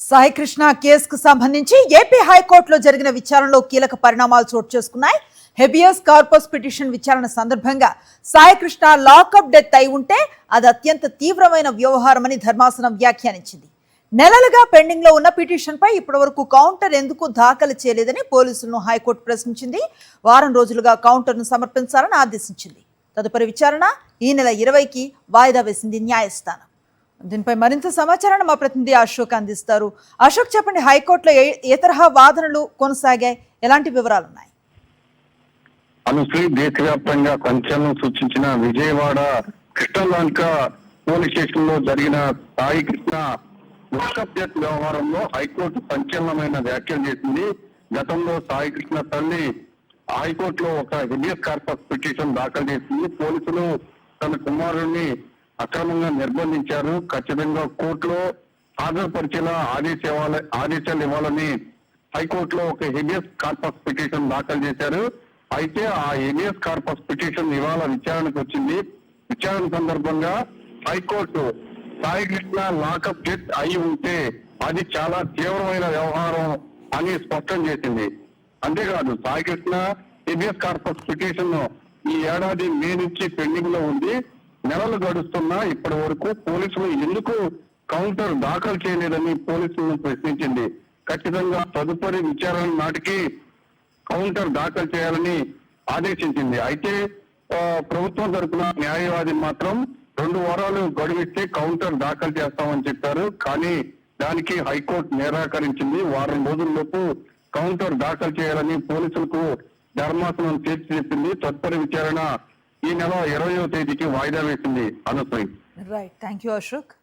సాయి కృష్ణ కేసుకు సంబంధించి ఏపీ హైకోర్టులో జరిగిన విచారణలో కీలక పరిణామాలు చోటు చేసుకున్నాయి. హెబియస్ కార్పస్ పిటిషన్ విచారణ సందర్భంగా సాయి కృష్ణ లాకప్ డెత్ అయి ఉంటే అది అత్యంత తీవ్రమైన వ్యవహారమని ధర్మాసనం వ్యాఖ్యానించింది. నెలలుగా పెండింగ్ లో ఉన్న పిటిషన్ పై ఇప్పటివరకు కౌంటర్ ఎందుకు దాఖలు చేయలేదని పోలీసులను హైకోర్టు ప్రశ్నించింది. వారం రోజులుగా కౌంటర్ను సమర్పించాలని ఆదేశించింది. తదుపరి విచారణ ఈ నెల 20కి వాయిదా వేసింది న్యాయస్థానం. దీనిపై మరింత సమాచారాన్ని మా ప్రతినిధి అశోక్ అందిస్తారు. అశోక్, చెప్పండి, హైకోర్టులో ఏ తరహా వాదనలు కొనసాగాయి, ఎలాంటి వివరాలు ఉన్నాయి? అనుశ్రీ, దేశవ్యాప్తంగా సంచలనం సృష్టించిన విజయవాడ కృష్ణలంక పోలీస్ స్టేషన్ లో జరిగిన సాయి కృష్ణ లాకప్ డెత్ వ్యవహారంలో హైకోర్టు సంచలనమైన వ్యాఖ్యలు చేసింది. గతంలో సాయి కృష్ణ తల్లి హైకోర్టులో ఒక హెబియస్ కార్పస్ పిటిషన్ దాఖలు చేసింది. పోలీసులు తన కుమారుడిని అక్రమంగా నిర్బంధించారు, ఖచ్చితంగా కోర్టులో హాజరుపరిచేలా ఆదేశాలు ఇవ్వాలని హైకోర్టులో ఒక హెబియస్ కార్పస్ పిటిషన్ దాఖలు చేశారు. అయితే ఆ హెబియస్ కార్పస్ పిటిషన్ ఇవాళ విచారణకు వచ్చింది. విచారణ సందర్భంగా high court Sai Krishna lockup death అయి ఉంటే అది చాలా తీవ్రమైన వ్యవహారం అని స్పష్టం చేసింది. అంతేకాదు, Sai Krishna habeas corpus petition ఈ ఏడాది మే నుంచి పెండింగ్ లో ఉంది. నెలలు గడుస్తున్నా ఇప్పటి వరకు పోలీసులు ఎందుకు కౌంటర్ దాఖలు చేయలేదని పోలీసులను ప్రశ్నించింది. ఖచ్చితంగా తదుపరి విచారణ నాటికి కౌంటర్ దాఖలు చేయాలని ఆదేశించింది. అయితే ప్రభుత్వం తరఫున న్యాయవాది మాత్రం 2 వారాలు గడువిస్తే కౌంటర్ దాఖలు చేస్తామని చెప్పారు. కానీ దానికి హైకోర్టు నిరాకరించింది. వారం రోజుల్లోపు కౌంటర్ దాఖలు చేయాలని పోలీసులకు ధర్మాసనం తీర్చి చెప్పింది. తదుపరి విచారణ ఈ నెల 20వ తేదీకి వాయిదా వేసింది. Anusri. Right, thank you Ashok.